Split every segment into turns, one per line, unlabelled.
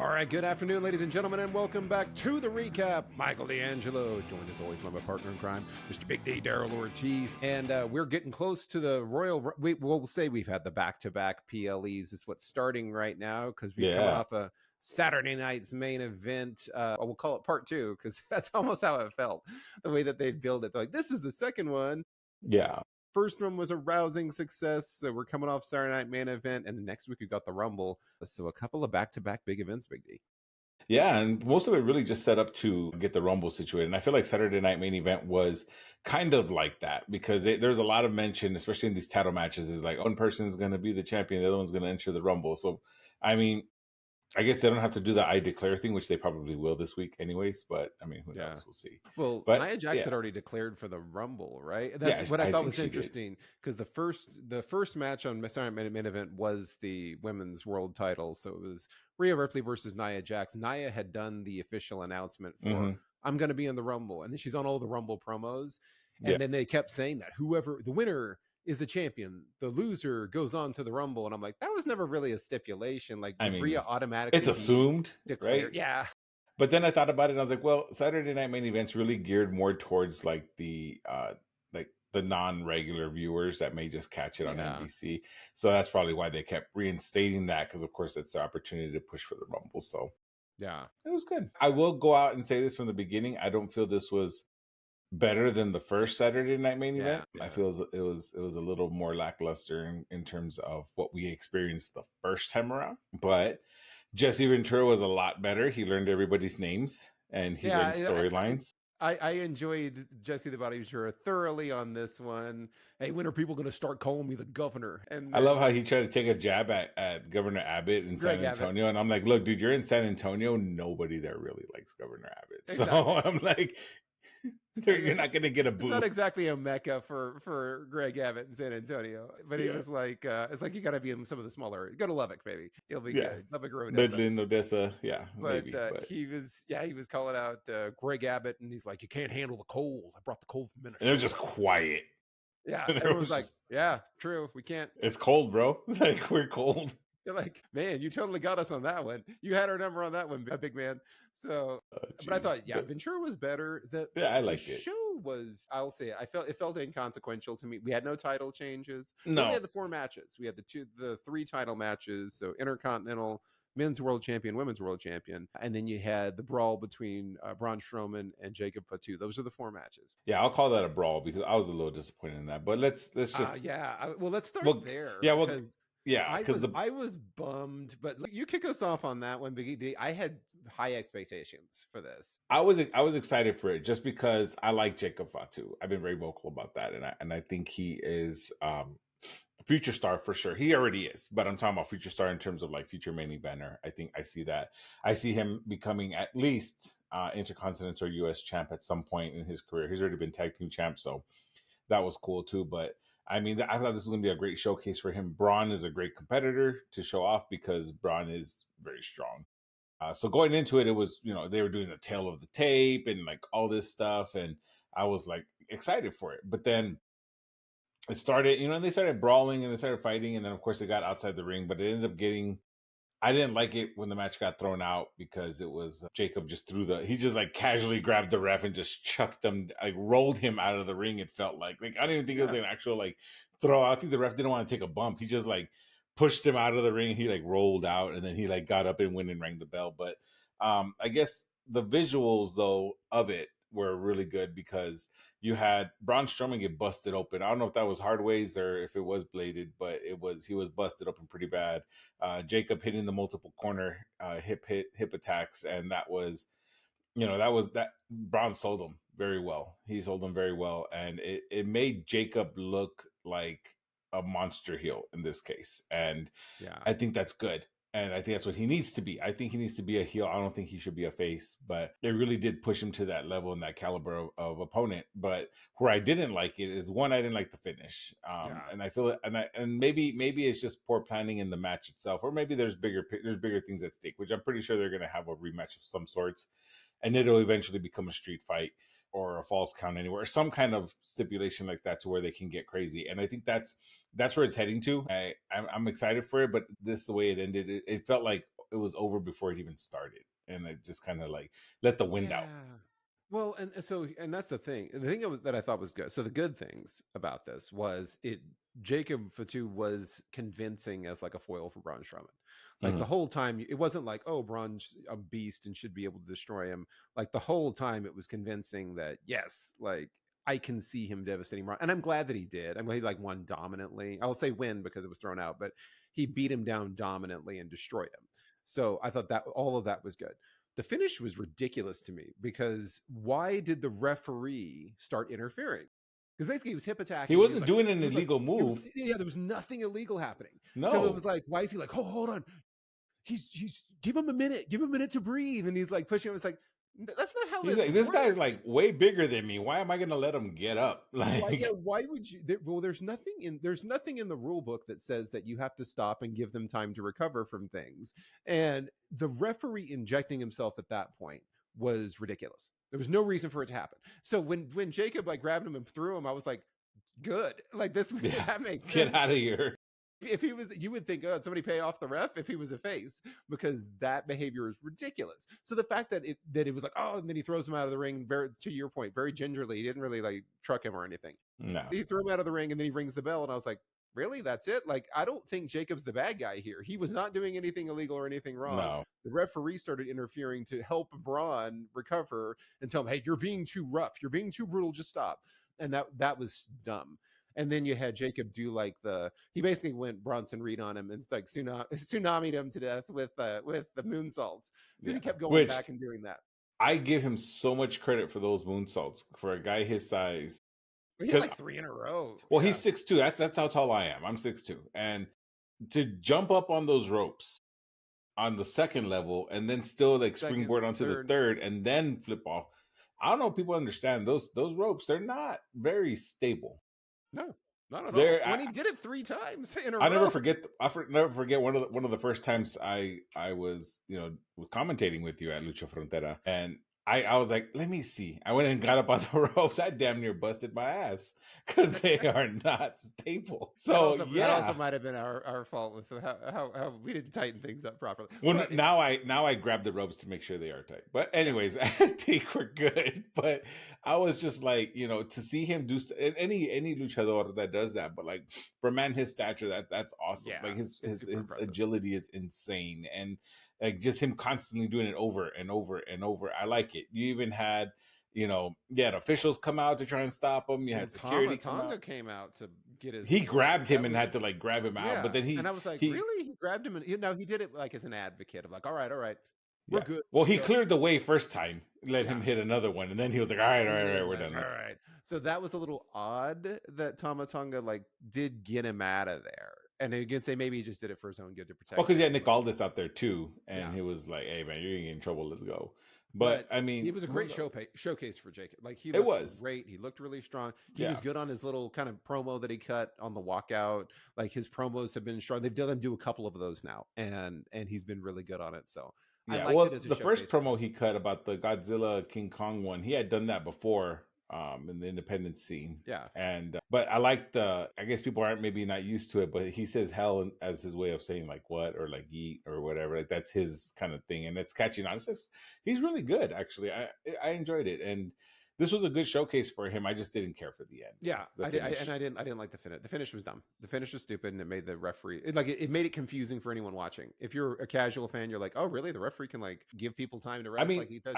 All right, good afternoon, ladies and gentlemen, and welcome back to the recap. Michael D'Angelo, joined as always by my partner in crime, Mr. Big D, Daryl Ortiz. And we're getting close to the Royal... We'll say we've had the back-to-back PLEs. Is what's starting right now, because we're coming off a Saturday night's main event. We'll call it part two, because that's almost how it felt, the way that they build it. They're like, this is the second one.
Yeah.
First one was a rousing success. So we're coming off Saturday night main event, and the next week we got the Rumble. So a couple of back-to-back big events, Big D.
Yeah, and most of it really just set up to get the Rumble situated. And I feel like Saturday Night Main Event was kind of like that because there's a lot of mention, especially in these title matches, is like one person is going to be the champion, the other one's going to enter the Rumble. So, I mean, I guess they don't have to do the I declare thing, which they probably will this week anyways. But I mean, who knows? We'll see.
Well,
but
Nia Jax had already declared for the Rumble, right?
Yeah,
That's what I thought was
think
interesting, because the first match on Saturday Night Main Event was the women's world title. So it was Rhea Ripley versus Nia Jax. Nia had done the official announcement for I'm going to be in the Rumble, and then she's on all the Rumble promos, and then they kept saying that whoever the winner is the champion, the loser goes on to the Rumble. And I'm like, that was never really a stipulation. Like, I mean, Rhea automatically,
it's assumed,
declared,
right?
Yeah.
But then I thought about it and I was like, well, Saturday Night Main Event's really geared more towards like the non-regular viewers that may just catch it on NBC. So that's probably why they kept reinstating that, because of course it's the opportunity to push for the Rumble. So
yeah,
it was good. I will go out and say this from the beginning. I don't feel this was better than the first Saturday Night Main Event. I feel it was a little more lackluster in terms of what we experienced the first time around. But Jesse Ventura was a lot better. He learned everybody's names and he learned storylines.
I enjoyed Jesse the Body Ventura thoroughly on this one. Hey, when are people going to start calling me the governor? And
I love how he tried to take a jab at Governor Abbott in San Antonio. And I'm like, look, dude, you're in San Antonio. Nobody there really likes Governor Abbott. Exactly. So I'm like, you're not going to get a boo.
It's not exactly a mecca for Greg Abbott in San Antonio, but he was like, it's like you got to be in some of the smaller. Go to Lubbock, maybe you'll be good. Lubbock or Odessa.
Midland, Odessa,
but he was calling out Greg Abbott, and he's like, you can't handle the cold. I brought the cold from Minnesota.
And it was just quiet.
Yeah, everyone was like, yeah, true. We can't.
It's cold, bro. Like, we're cold.
You're like, man, you totally got us on that one. You had our number on that one, big man. So, but I thought, Ventura was better.
I liked it.
The show was, I'll say, it felt inconsequential to me. We had no title changes.
No,
we had the 4 matches. We had the 3 title matches. So Intercontinental, Men's World Champion, Women's World Champion, and then you had the brawl between Braun Strowman and Jacob Fatu. Those are the 4 matches.
Yeah, I'll call that a brawl because I was a little disappointed in that. But let's just
let's start there.
Yeah, well.
Yeah, I was bummed, but you kick us off on that one, Biggie D. I had high expectations for this.
I was excited for it just because I like Jacob Fatu. I've been very vocal about that, and I think he is a future star for sure. He already is, but I'm talking about future star in terms of like future main eventer. I think I see that. I see him becoming at least Intercontinental US champ at some point in his career. He's already been tag team champ, so that was cool too. But I mean, I thought this was going to be a great showcase for him. Braun is a great competitor to show off because Braun is very strong. So going into it, it was, they were doing the tail of the tape and like all this stuff. And I was like excited for it. But then it started, and they started brawling and they started fighting. And then, of course, they got outside the ring. But it ended up I didn't like it when the match got thrown out because it was Jacob just he just like casually grabbed the ref and just chucked him, like rolled him out of the ring. It felt like I didn't even think it was like an actual like throw out. I think the ref didn't want to take a bump. He just like pushed him out of the ring. He like rolled out and then he like got up and went and rang the bell. But I guess the visuals though of it were really good because you had Braun Strowman get busted open. I don't know if that was hard ways or if it was bladed, but he was busted open pretty bad. Jacob hitting the multiple corner hip attacks, and that was Braun sold him very well. He sold him very well, and it made Jacob look like a monster heel in this case, and I think that's good. And I think that's what he needs to be. I think he needs to be a heel. I don't think he should be a face, but they really did push him to that level and that caliber of opponent. But where I didn't like it is I didn't like the finish. And I feel it, and maybe it's just poor planning in the match itself, or maybe there's bigger things at stake, which I'm pretty sure they're going to have a rematch of some sorts, and it'll eventually become a street fight or a false count anywhere, or some kind of stipulation like that to where they can get crazy. And I think that's where it's heading to. I'm excited for it, but this is the way it ended. It felt like it was over before it even started, and it just kind of like let the wind out.
Well, and that's the thing. The thing that I thought was good. So the good things about this was Jacob Fatu was convincing as like a foil for Braun Strowman. Like the whole time, it wasn't like, oh, Braun's a beast and should be able to destroy him. Like the whole time, it was convincing that yes, like I can see him devastating Braun, and I'm glad that he did. I'm glad he like won dominantly. I'll say win because it was thrown out, but he beat him down dominantly and destroyed him. So I thought that all of that was good. The finish was ridiculous to me because why did the referee start interfering? Because basically he was hip attacking.
He wasn't doing an illegal move.
There was nothing illegal happening.
No.
So it was like, why is he like, oh, hold on. He's give him a minute to breathe. And he's like pushing him. It's like, that's not how
he's like, this guy's like way bigger than me. Why am I going to let him get up? Like,
why would you? There's nothing in the rule book that says that you have to stop and give them time to recover from things. And the referee injecting himself at that point was ridiculous. There was no reason for it to happen. So when Jacob like grabbed him and threw him, I was like, good. Like this, that makes sense.
Get out of here.
If he was, you would think, oh, somebody pay off the ref if he was a face, because that behavior is ridiculous. So the fact that it was like, oh, and then he throws him out of the ring, very, to your point, very gingerly. He didn't really like truck him or anything.
No,
he threw him out of the ring and then he rings the bell, and I was like, really? That's it? Like, I don't think Jacob's the bad guy here. He was not doing anything illegal or anything wrong.
No.
The referee started interfering to help Braun recover and tell him, hey, you're being too rough. You're being too brutal. Just stop. And that was dumb. And then you had Jacob do like he basically went Bronson Reed on him and like tsunami'd him to death with the moonsaults. Yeah. He kept going back and doing that.
I give him so much credit for those moonsaults for a guy his size.
He had like 3 in a row.
Well, he's 6'2". That's how tall I am. I'm 6'2". And to jump up on those ropes on the second level and then still like springboard onto the third and then flip off. I don't know if people understand those ropes. They're not very stable.
No, not at all. When he did it 3 times in a row.
I never forget one of the first times I was commentating with you at Lucha Frontera, and I was like, let me see. I went and got up on the ropes. I damn near busted my ass because they are not stable. So that
also might have been our fault with how we didn't tighten things up properly.
Well, now I grab the ropes to make sure they are tight. But anyways, I think we're good. But I was just like, to see him do any luchador that does that, but like for a man his stature, that's awesome. Yeah, like his agility is insane, and like just him constantly doing it over and over and over. I like it. You even had, officials come out to try and stop him. You had security
Tonga came out to get his.
He grabbed him and had to like grab him out, but then
and I was like, really? He grabbed him, and he did it like as an advocate of like, all right, we're good.
Well, he cleared the way first time, let him hit another one, and then he was like, all right, we're done.
All right. So that was a little odd that Tama Tonga like did get him out of there. And you can say maybe he just did it for his own good to protect.
Well, because he had Nick Aldis out there too, and he was like, "Hey man, you're gonna get in trouble. Let's go." But I mean,
it was a great showcase for Jacob. Like he looked great. He looked really strong. He was good on his little kind of promo that he cut on the walkout. Like his promos have been strong. They've done him do a couple of those now, and he's been really good on it. So
yeah, well, the first promo he cut about the Godzilla King Kong one, he had done that before. In the independent scene.
Yeah.
And but I like I guess people aren't maybe not used to it, but he says hell as his way of saying like what or like yeet or whatever. Like that's his kind of thing. And it's catching on. He's really good, actually. I enjoyed it. And this was a good showcase for him. I just didn't care for the end.
Yeah. I didn't like the finish. The finish was dumb. The finish was stupid, and it made the referee it made it confusing for anyone watching. If you're a casual fan, you're like, oh really? The referee can like give people time to rest.
I mean,
like he does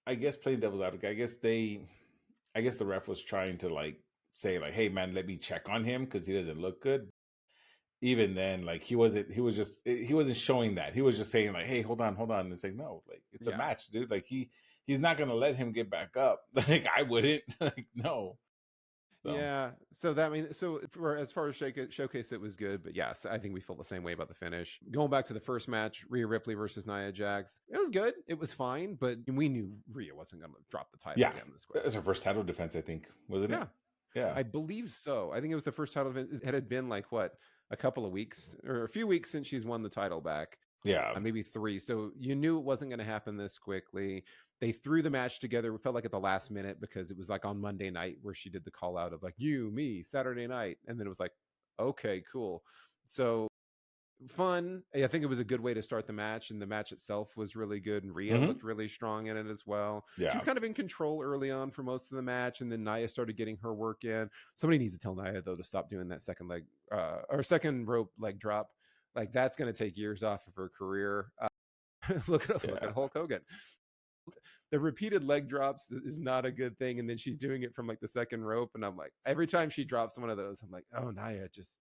I guess playing devil's advocate, I guess the ref was trying to like say like, hey man, let me check on him because he doesn't look good. Even then, like he wasn't showing that. He was just saying like, hey, hold on. And it's like, no, like it's a match, dude. Like he's not gonna let him get back up. Like I wouldn't. Like no.
So. Yeah. So for as far as showcase, it was good. But yes, I think we feel the same way about the finish. Going back to the first match, Rhea Ripley versus Nia Jax. It was good. It was fine, but we knew Rhea wasn't going to drop the title again this quick.
It was her first title defense, I think, wasn't it? Yeah.
I believe so. I think it was the first title defense. It had been like a couple of weeks or a few weeks since she's won the title back.
Yeah.
Maybe 3. So you knew it wasn't going to happen this quickly. They threw the match together. It felt like at the last minute because it was like on Monday night where she did the call out of like you, me, Saturday night. And then it was like, okay, cool. So fun. I think it was a good way to start the match, and the match itself was really good. And Rhea
Hmm.
looked really strong in it as well. She
Yeah.
was kind of in control early on for most of the match, and then Nia started getting her work in. Somebody needs to tell Nia though to stop doing that second leg or second rope leg drop. Like that's going to take years off of her career. Look at
Yeah.
Hulk Hogan. The repeated leg drops is not a good thing, and then she's doing it from like the second rope, and I'm like, every time she drops one of those, I'm like, oh Nia, just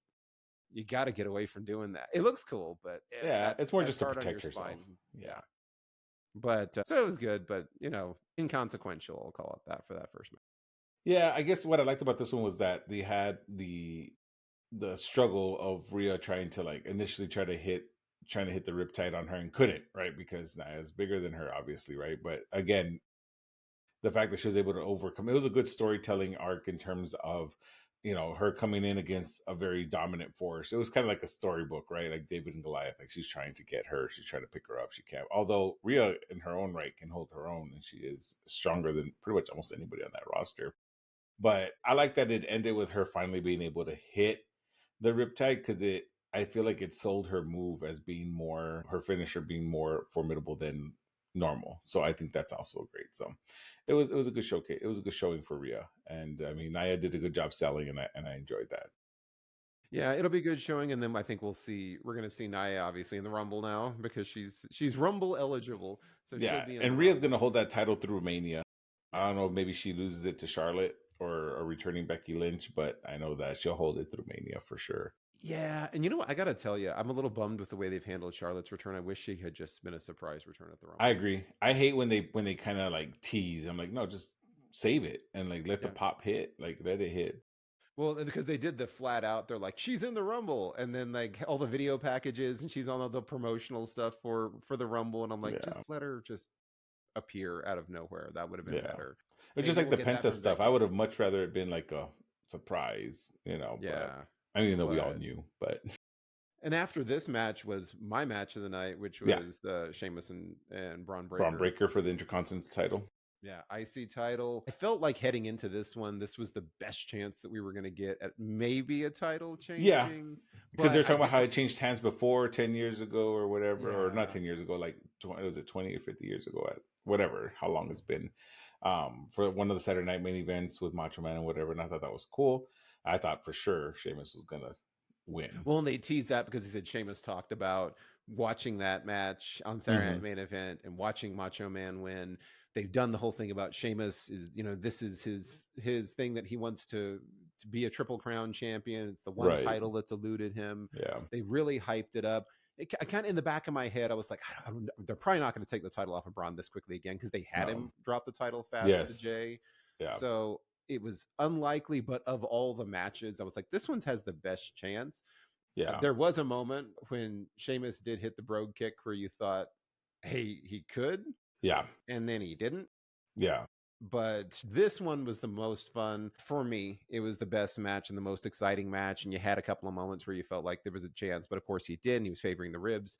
you got to get away from doing that. It looks cool, but
Yeah. It's more
that's
just to
hard on your
protect herself.
spine.
Yeah.
Yeah, but so it was good, but inconsequential. I'll call it that for that first match.
Yeah. I guess what I liked about this one was that they had the struggle of Rhea trying to like initially trying to hit the riptide on her and couldn't, right? Because Nia's bigger than her, obviously, right? But again, the fact that she was able to overcome it was a good storytelling arc in terms of her coming in against a very dominant force. It was kind of like a storybook, right? Like David and Goliath. Like she's trying to get her, she's trying to pick her up. She can't. Although Rhea, in her own right, can hold her own, and she is stronger than pretty much almost anybody on that roster. But I like that it ended with her finally being able to hit the riptide because I feel like it sold her move as being more her finisher being more formidable than normal. So I think that's also great. So it was a good showcase. It was a good showing for Rhea, and I mean Nia did a good job selling, and I enjoyed that.
Yeah, it'll be good showing, and then I think we're going to see Nia obviously in the Rumble now because she's Rumble eligible, so she'll
Yeah,
be in the
and Rhea's gonna
Rumble.
hold that title through Mania. I
Yeah.
don't know if maybe she loses it to Charlotte or a returning Becky Lynch, but I know that she'll hold it through Mania for sure.
Yeah, and you know what? I gotta tell you, I'm a little bummed with the way they've handled Charlotte's return. I wish she had just been a surprise return at the
I
Rumble.
agree. I hate when they kind of like tease. I'm like, no, just save it and like let the
Yeah.
pop hit, like let it hit.
Well, because they did the flat out, they're like, she's in the Rumble, and then like all the video packages, and she's on all the promotional stuff for the Rumble, and I'm like,
Yeah,
just let her just appear out of nowhere. That would have been
yeah.
better.
It's just
Maybe
like
we'll
the
get that
Penta
from
stuff. I
Becky.
would have much rather it been like a surprise, But
Yeah,
I mean, though we all
but
knew, but
and after this match was my match of the night, which
yeah,
was Sheamus and Braun
Braun
Breaker.
Breaker for the Intercontinental title.
Yeah, IC title. I felt like heading into this one, this was the best chance that we were going to get at maybe a title
Yeah,
changing.
because they're
But I
talking about
get
how
the
it changed hands before 10 years ago or whatever, or not
yeah,
10 years ago, like 20, was it 20 or 50 years ago? At whatever, how long it's been, for one of the Saturday Night main events with Macho Man and whatever. And I thought that was cool. I thought for sure Sheamus was gonna win.
well, and they teased that because he said Sheamus talked about watching that match on Saturday
Hmm.
Night Main Event and watching Macho Man win. They've done the whole thing about Sheamus is this is his thing that he wants to be a Triple Crown champion. It's the one
Right.
title that's eluded him.
Yeah.
They really hyped it up. I kind of in the back of my head, I was like, they're probably not going to take the title off of Braun this quickly again because they had
No.
him drop the title fast to
Yes.
Jay.
Yeah.
So it was unlikely, but of all the matches, I was like, this one has the best chance.
Yeah.
There was a moment when Sheamus did hit the brogue kick where you thought, hey, he could,
Yeah.
and then he didn't.
Yeah.
But this one was the most fun for me. It was the best match and the most exciting match. And you had a couple of moments where you felt like there was a chance, but of course he did. And he was favoring the ribs.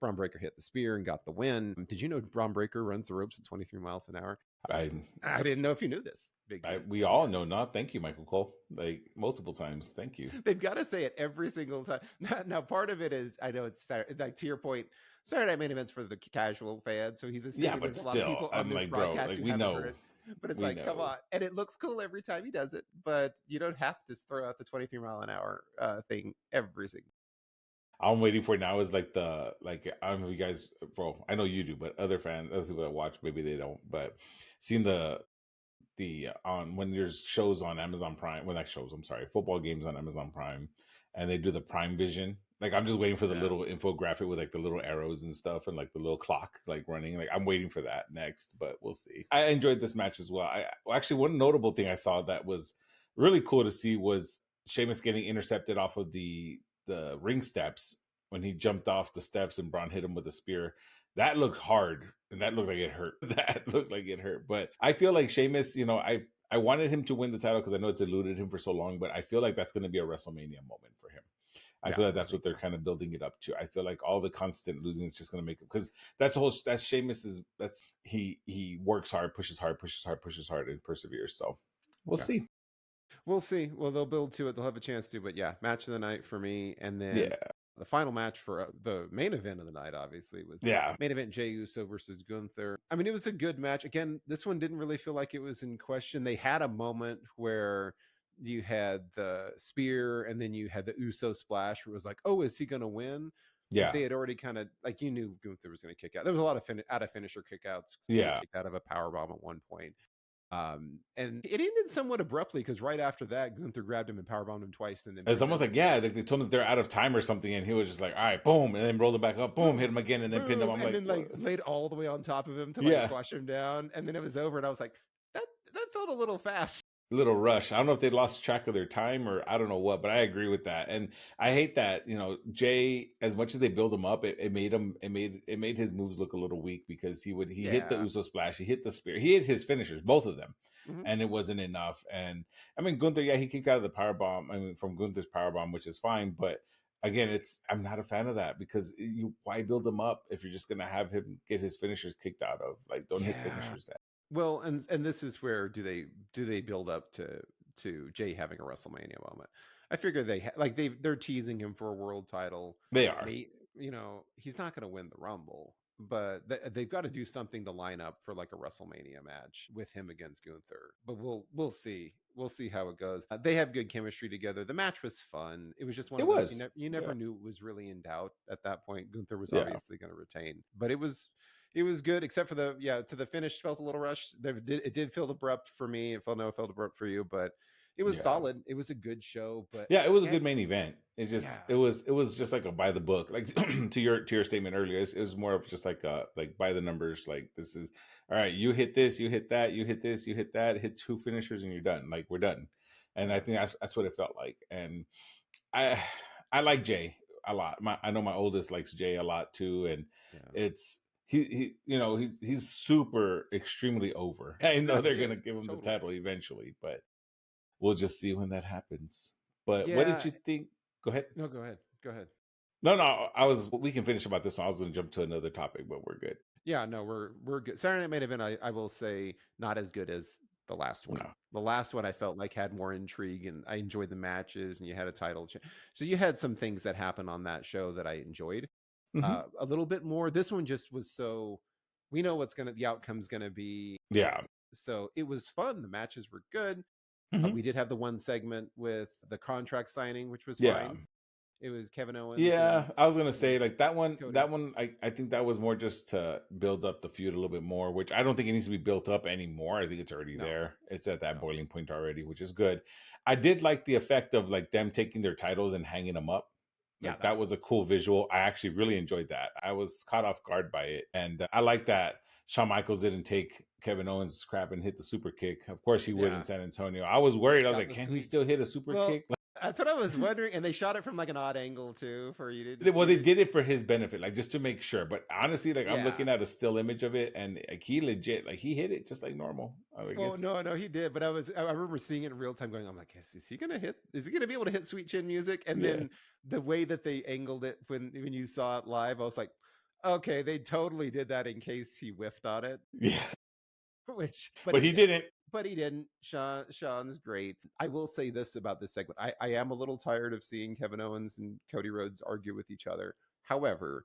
Braun Breaker hit the spear and got the win. Did you know Braun Breaker runs the ropes at 23 miles an hour?
I
I didn't know if you knew this. Big D.
we all know not. Thank you, Michael Cole. Like multiple times. Thank you.
They've got to say it every single time. Now, part of it is I know it's like to your point. Saturday Night Main Events for the casual fan, so he's
Yeah,
assuming
but
there's a lot of
still,
people on
I'm
this
like, bro,
broadcast
like
who
we
haven't heard
know.
it. But it's
We
like, come
know.
on, and it looks cool every time he does it. But you don't have to throw out the 23-mile-an-hour thing every single.
I'm waiting for now is like I don't know if you guys, bro. I know you do, but other people that watch, maybe they don't. But seeing the on when there's shows on Amazon Prime, when that shows, I'm sorry, football games on Amazon Prime, and they do the Prime Vision. Like I'm just waiting for the
Yeah.
little infographic with like the little arrows and stuff and like the little clock like running. Like I'm waiting for that next, but we'll see. I enjoyed this match as well. Actually, one notable thing I saw that was really cool to see was Sheamus getting intercepted off of the ring steps when he jumped off the steps and Braun hit him with a spear. That looked hard and that looked like it hurt. That looked like it hurt. But I feel like Sheamus, I wanted him to win the title because I know it's eluded him for so long, but I feel like that's going to be a WrestleMania moment for him. I
Yeah,
feel like
I
that's what
think
they're
so.
kind of building it up to. I feel like all the constant losing is just going to make it because that's Sheamus's. That's he works hard, pushes hard, pushes hard, pushes hard, and perseveres. So we'll
Yeah.
see.
We'll see. Well, they'll build to it. They'll have a chance to. But yeah, match of the night for me. And then
Yeah.
The final match for the main event of the night, obviously, was
Yeah.
main event Jey Uso versus Gunther. I mean, it was a good match. Again, this one didn't really feel like it was in question. They had a moment where you had the spear and then you had the Uso splash where it was like, oh, is he going to win? But
Yeah.
they had already kind of, like, you knew Gunther was going to kick out. There was a lot of out of finisher kickouts. He
Yeah.
kicked out of a power bomb at one point. And it ended somewhat abruptly because right after that, Gunther grabbed him and powerbombed him twice. And then
It's almost like, yeah, they told him they're out of time or something, and he was just like, all right, boom, and then rolled him back up, boom, hit him again, and then pinned him. I'm
and
like,
then like laid all the way on top of him to like
yeah,
squash him down, and then it was over. And I was like, that felt a little fast.
little rush. I don't know if they lost track of their time or I don't know what, but I agree with that. And I hate that, Jey, as much as they build him up, it made his moves look a little weak because he hit the Uso splash, he hit the spear, he hit his finishers, both of them. And it wasn't enough. And I mean, Gunther, yeah, he kicked out of the power bomb. I mean, from Gunther's power bomb, which is fine. But again, I'm not a fan of that because why build him up if you're just gonna have him get his finishers kicked out of? Like, don't hit finishers.
Well, and this is where do they build up to Jey having a WrestleMania moment? I figure they're teasing him for a world title.
They are.
He's not going to win the Rumble, but they've got to do something to line up for like a WrestleMania match with him against Gunther. But we'll see. We'll see how it goes. They have good chemistry together. The match was fun. It was just one of those you never knew it was really in doubt at that point. Gunther was obviously going to retain, but it was good, except for to the finish felt a little rushed. It did feel abrupt for me. It felt abrupt for you, but it was solid. It was a good show, but
yeah, it was a good main event. It just it was just like a by the book, like to your statement earlier. It was more of just like by the numbers. Like, this is all right. You hit this, you hit that, you hit this, you hit that. Hit 2 finishers and you're done. Like, we're done. And I think that's what it felt like. And I like Jey a lot. I know my oldest likes Jey a lot too, and it's. He's super extremely over. I know they're gonna give him the title eventually, but we'll just see when that happens. But what did you think? Go ahead.
No, go ahead.
No, we can finish about this one. I was gonna jump to another topic, but we're good.
Yeah, no, we're good. Saturday Night Main Event, I will say, not as good as the last one. No. The last one I felt like had more intrigue, and I enjoyed the matches, and you had a title so you had some things that happened on that show that I enjoyed. A little bit more. This one just was so we know the outcome's gonna be.
Yeah.
So it was fun. The matches were good. We did have the one segment with the contract signing, which was fine. It was Kevin Owens.
Yeah, I was gonna say, like, that one. Cody. That one, I think that was more just to build up the feud a little bit more, which I don't think it needs to be built up anymore. I think it's already there. It's at that boiling point already, which is good. I did like the effect of like them taking their titles and hanging them up. Like, that was a cool visual. I actually really enjoyed that. I was caught off guard by it. And I like that Shawn Michaels didn't take Kevin Owens' crap and hit the super kick. Of course he would in San Antonio. I was worried. I was like, can he still hit a super kick?
That's what I was wondering. And they shot it from like an odd angle too for you to.
Well, they did it for his benefit, like just to make sure. But honestly, like, I'm looking at a still image of it, and like, he legit, like, he hit it just like normal. I guess.
No, he did. But I remember seeing it in real time, going, I'm like, is he gonna hit? Is he gonna be able to hit Sweet Chin Music? And then the way that they angled it when you saw it live, I was like, okay, they totally did that in case he whiffed on it.
Yeah.
But
he didn't.
But he didn't. Sean's great. I will say this about this segment. I am a little tired of seeing Kevin Owens and Cody Rhodes argue with each other. However,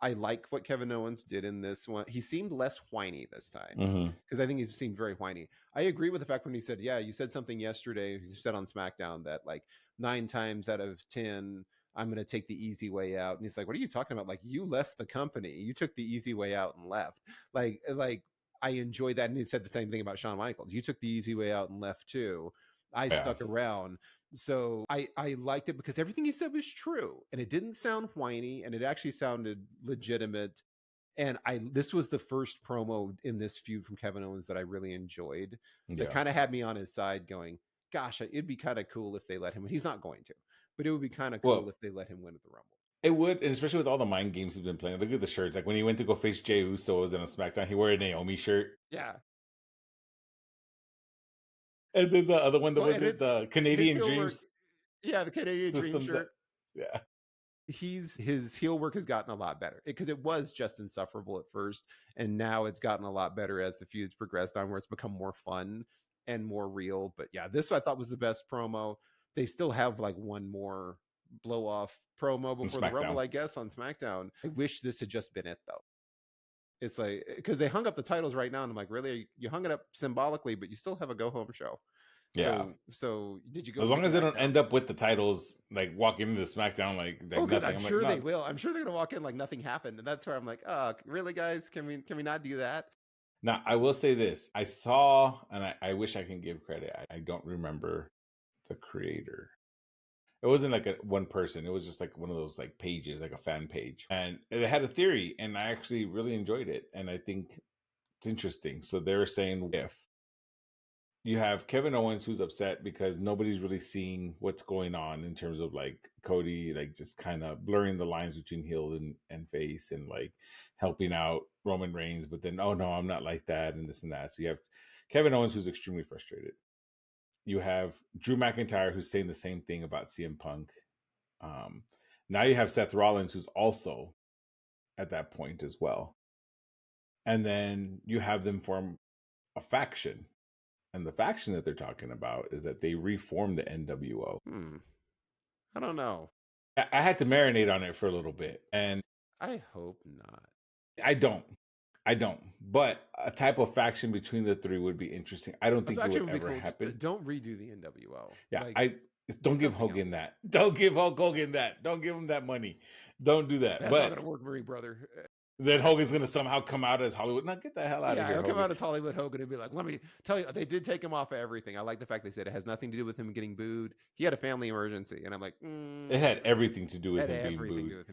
I like what Kevin Owens did in this one. He seemed less whiny this time because I think he seemed very whiny. I agree with the fact when he said, you said something yesterday, you said on SmackDown that like 9 times out of 10, I'm going to take the easy way out. And he's like, what are you talking about? Like, you left the company. You took the easy way out and left. Like, I enjoy that. And he said the same thing about Shawn Michaels. You took the easy way out and left too. I stuck around. So I liked it because everything he said was true, and it didn't sound whiny, and it actually sounded legitimate. And this was the first promo in this feud from Kevin Owens that I really enjoyed. That kind of had me on his side going, gosh, it'd be kind of cool if they let him win. He's not going to, but it would be kind of cool if they let him win at the Rumble.
It would, and especially with all the mind games he's been playing. Look at the shirts. Like, when he went to go face Jey Uso, was in a SmackDown, he wore a Naomi shirt.
Yeah.
And then the other one that was the Canadian Dreams.
The Canadian Dreams shirt.
Yeah.
His heel work has gotten a lot better because it was just insufferable at first, and now it's gotten a lot better as the feud's progressed on, where it's become more fun and more real. But this I thought was the best promo. They still have like one more blow off promo
And
before the Rumble,
SmackDown.
I guess, on SmackDown. I wish this had just been it, though. It's like, because they hung up the titles right now, and I'm like, really? You hung it up symbolically, but you still have a go-home show.
Yeah.
So did you go
As long
take
as
them
they
back
don't
now?
end up with the titles like walking into SmackDown like
Oh, because
nothing.
I'm
I'm
sure
like,
they
no.
will. I'm sure they're gonna walk in like nothing happened, and that's where I'm like, oh, really, guys? Can we not do that?
Now I will say this: I saw, and I wish I can give credit. I don't remember the creator. It wasn't like one person. It was just like one of those like pages, like a fan page, and they had a theory, and I actually really enjoyed it, and I think it's interesting. So they were saying if you have Kevin Owens who's upset because nobody's really seeing what's going on in terms of like Cody, like just kind of blurring the lines between heel and face and like helping out Roman Reigns, but then, oh no, I'm not like that and this and that. So you have Kevin Owens who's extremely frustrated. You have Drew McIntyre who's saying the same thing about CM Punk. Now you have Seth Rollins who's also at that point as well. And then you have them form a faction. And the faction that they're talking about is that they reformed the NWO.
I don't know.
I had to marinate on it for a little bit, and
I hope not.
I don't. But a type of faction between the three would be interesting. I don't think it would ever
cool.
happen.
Just don't redo the NWO.
Yeah,
like,
don't give Hogan that. Don't give Hulk Hogan that. Don't give him that money. Don't do that.
That's
but
not gonna work, Marie brother.
Then Hogan's gonna somehow come out as Hollywood. Now get the hell out of here.
Yeah, he'll
Hogan.
come out as Hollywood Hogan and be like, let me tell you, they did take him off of everything. I like the fact they said it has nothing to do with him getting booed. He had a family emergency. And I'm like,
it had everything to do with him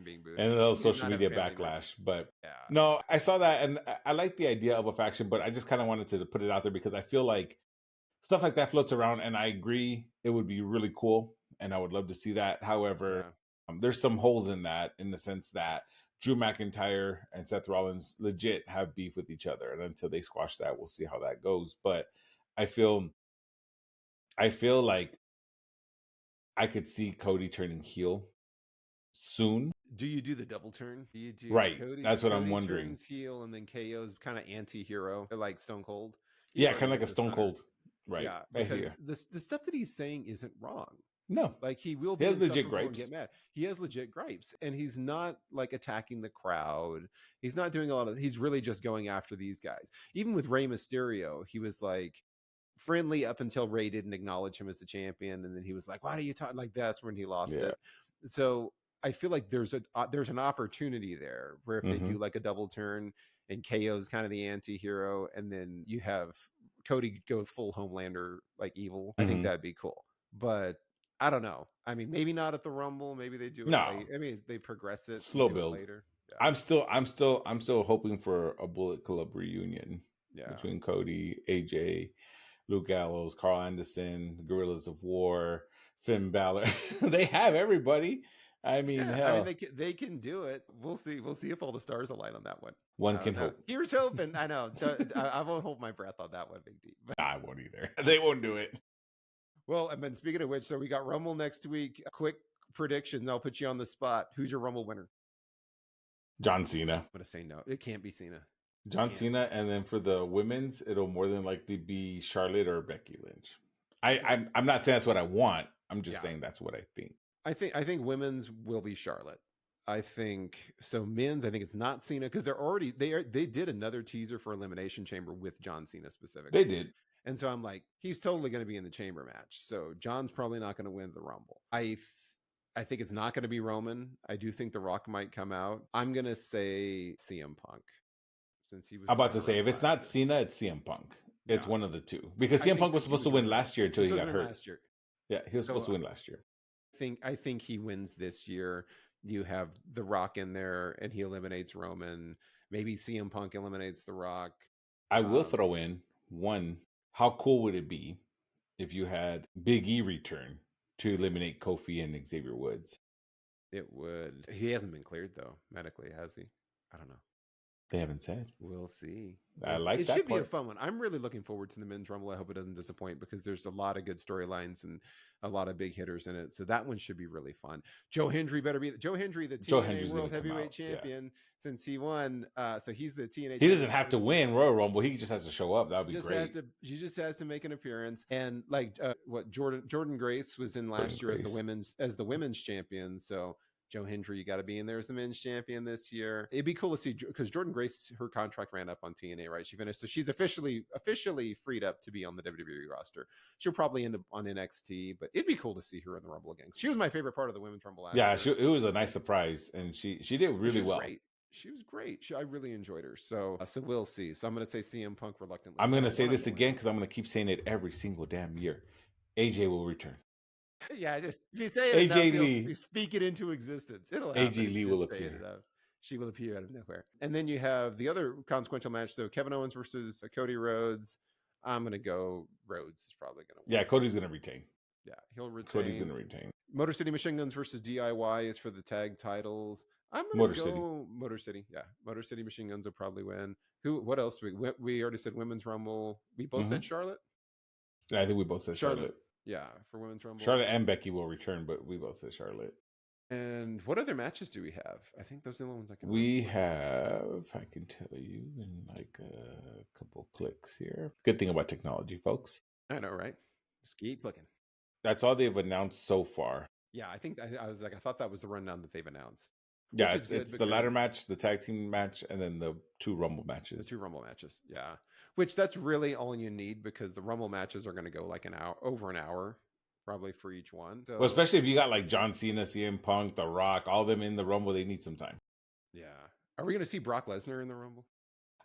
being booed. And a little social media backlash. But yeah. No, I saw that and I like the idea of a faction, but I just kind of wanted to put it out there because I feel like stuff like that floats around and I agree it would be really cool and I would love to see that. However, there's some holes in that in the sense that Drew McIntyre and Seth Rollins legit have beef with each other. And until they squash that, we'll see how that goes. But I feel like I could see Cody turning heel soon.
Do you do the double turn? Do you do
right? That's what I'm wondering.
Turns heel and then KO's kind of anti-hero, like Stone Cold.
Yeah, kind of like a Stone Cold. Right.
Yeah, because the stuff that he's saying isn't wrong.
No,
like he will be.
He has legit gripes.
And get mad. He has legit gripes, and he's not like attacking the crowd. He's not doing a lot of. He's really just going after these guys. Even with Rey Mysterio, he was like friendly up until Rey didn't acknowledge him as the champion, and then he was like, "Why do you talk like?" That's when he lost it. So I feel like there's an opportunity there where if they do like a double turn and KO's kind of the anti-hero, and then you have Cody go full Homelander like evil. I think that'd be cool, but. I don't know. I mean, maybe not at the Rumble. Maybe they do it late. I mean, they progress it
slow build
later. Yeah.
I'm still hoping for a Bullet Club reunion between Cody, AJ, Luke Gallows, Carl Anderson, the Guerrillas of War, Finn Balor. They have everybody. I mean, hell.
I mean, they can do it. We'll see. We'll see if all the stars align on that one.
One can hope.
Here's hoping. I know. I won't hold my breath on that one, Big D. But...
I won't either. They won't do it.
Well, and then speaking of which, so we got Rumble next week. Quick predictions. I'll put you on the spot. Who's your Rumble winner?
John Cena.
I'm gonna say no. It can't be Cena.
John Cena, and then for the women's, it'll more than likely be Charlotte or Becky Lynch. I'm not saying that's what I want. I'm just saying that's what I think.
I think women's will be Charlotte. I think so. Men's, I think it's not Cena because they did another teaser for Elimination Chamber with John Cena specifically.
They did.
And so I'm like, he's totally going to be in the chamber match. So John's probably not going to win the Rumble. I think it's not going to be Roman. I do think The Rock might come out. I'm going to say CM Punk. Since he was
I'm about to say, if it's not Cena, it's CM Punk. It's one of the two. Because CM Punk was supposed to win last year until he got hurt.
Last year.
Yeah, he was supposed to win last year.
I think he wins this year. You have The Rock in there and he eliminates Roman. Maybe CM Punk eliminates The Rock.
I will throw in one. How cool would it be if you had Big E return to eliminate Kofi and Xavier Woods?
It would. He hasn't been cleared though, medically, has he? I don't know.
They haven't said.
We'll see.
I like that.
It should be a fun one. I'm really looking forward to the men's Rumble. I hope it doesn't disappoint because there's a lot of good storylines and a lot of big hitters in it. So that one should be really fun. Joe Hendry better be Joe Hendry, the TNA World Heavyweight Champion, since he won. So he's the TNA.
He doesn't have to win Royal Rumble. He just has to show up. That would be great.
He just has to make an appearance. And like Jordan Grace was in last year as the women's champion. So Joe Hendry, you got to be in there as the men's champion this year. It'd be cool to see because Jordan Grace, her contract ran up on TNA, right? She finished, so she's officially freed up to be on the WWE roster. She'll probably end up on NXT, but it'd be cool to see her in the Rumble again. She was my favorite part of the Women's Rumble last year.
It was a nice surprise, and she did really well.
Great. She was great. I really enjoyed her. So we'll see. So I'm going to say CM Punk reluctantly.
I'm going to say this again because I'm going to keep saying it every single damn year. AJ will return.
Yeah, just if you say it
AJ
enough,
Lee,
speak it into existence. It'll happen.
AJ Lee will appear.
She will appear out of nowhere. And then you have the other consequential match. So Kevin Owens versus Cody Rhodes. I'm going to go Rhodes is probably going to win.
Yeah, Cody's going to retain.
Yeah, he'll retain.
Cody's going to retain.
Motor City Machine Guns versus DIY is for the tag titles. I'm going to go Motor City. Yeah, Motor City Machine Guns will probably win. What else? We already said Women's Rumble. We both said Charlotte?
Yeah, I think we both said Charlotte.
Yeah, for Women's Rumble.
Charlotte and Becky will return, but we both said Charlotte.
And what other matches do we have? I think those are the only ones I can
remember. I can tell you in like a couple clicks here. Good thing about technology, folks.
I know, right? Just keep clicking.
That's all they've announced so far.
Yeah, I think I was like, I thought that was the rundown that they've announced.
Yeah, it's the ladder match, the tag team match, and then the 2 Rumble matches.
The 2 Rumble matches, yeah. Which that's really all you need because the Rumble matches are going to go like over an hour, probably for each one. So,
well, especially if you got like John Cena, CM Punk, The Rock, all of them in the Rumble, they need some time.
Yeah. Are we going to see Brock Lesnar in the Rumble?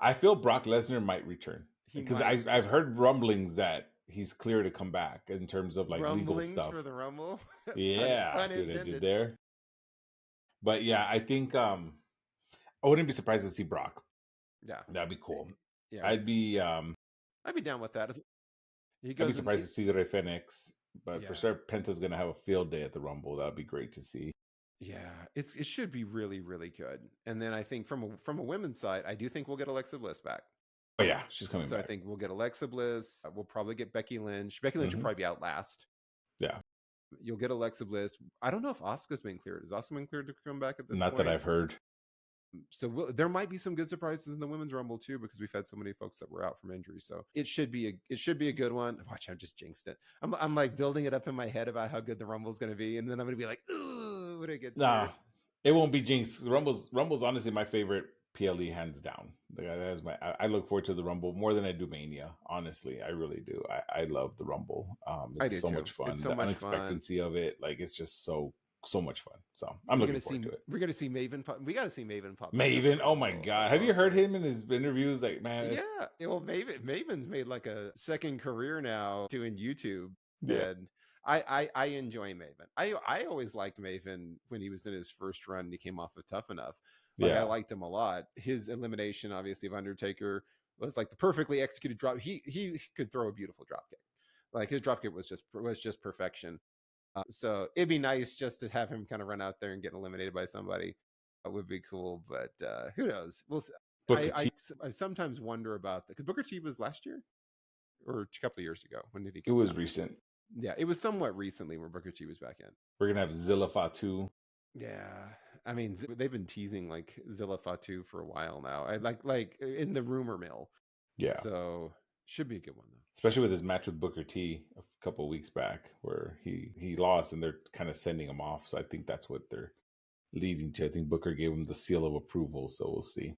I feel Brock Lesnar might return because I've heard rumblings that he's clear to come back in terms of like legal stuff
for the Rumble.
Yeah, I see what they did there. But yeah, I think I wouldn't be surprised to see Brock.
Yeah,
that'd be cool.
Yeah,
I'd be
down with that.
I'd be surprised to see Rey Fenix, but for sure Penta's gonna have a field day at the Rumble. That'd be great to see.
Yeah, it should be really, really good. And then I think from a women's side, I do think we'll get Alexa Bliss back.
Oh yeah, she's coming back.
So I think we'll get Alexa Bliss. We'll probably get Becky Lynch. Becky Lynch will probably be out last.
Yeah.
You'll get Alexa Bliss. I don't know if Asuka's been cleared. Is Asuka been cleared to come back at this point?
Not that I've heard.
So there might be some good surprises in the Women's Rumble too, because we've had so many folks that were out from injury. So it should be a good one. Watch, I just jinxed it. I'm like building it up in my head about how good the Rumble is going to be, and then I'm going to be like, ooh, when it gets
it won't be jinxed. Rumble's honestly my favorite PLE hands down. That is I look forward to the Rumble more than I do Mania. Honestly, I really do. I love the Rumble. It's so much fun. The unexpectancy of it, like it's just so much fun. So I'm looking forward to it.
We're gonna see Maven pop. We gotta see Maven pop.
Maven, oh my god! Have you heard him in his interviews? Like, man,
yeah. Well, Maven's made like a second career now doing YouTube.
Yeah.
And I enjoy Maven. I always liked Maven when he was in his first run and he came off of Tough Enough. Like, I liked him a lot. His elimination, obviously, of Undertaker was like the perfectly executed drop. He could throw a beautiful drop kick. Like his drop kick was just perfection. So it'd be nice just to have him kind of run out there and get eliminated by somebody. That would be cool. But who knows? We'll see. I sometimes wonder about that because Booker T was last year or a couple of years ago. When did he?
It was recent.
Yeah, it was somewhat recently where Booker T was back in.
We're gonna have Zilla Fatu.
Yeah, I mean they've been teasing like Zilla Fatu for a while now. I like in the rumor mill.
Yeah,
so should be a good one though.
Especially with his match with Booker T a couple of weeks back, where he lost and they're kind of sending him off. So I think that's what they're leading to. I think Booker gave him the seal of approval. So we'll see.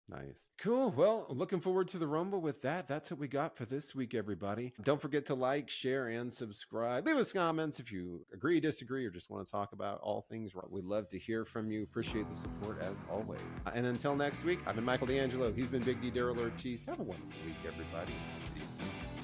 Nice. Cool. Well, looking forward to the Rumble with that. That's what we got for this week, everybody. Don't forget to like, share, and subscribe. Leave us comments if you agree, disagree, or just want to talk about all things. We'd love to hear from you. Appreciate the support as always. And until next week, I've been Michael D'Angelo. He's been Big D Daryl Ortiz. Have a wonderful week, everybody. See you soon.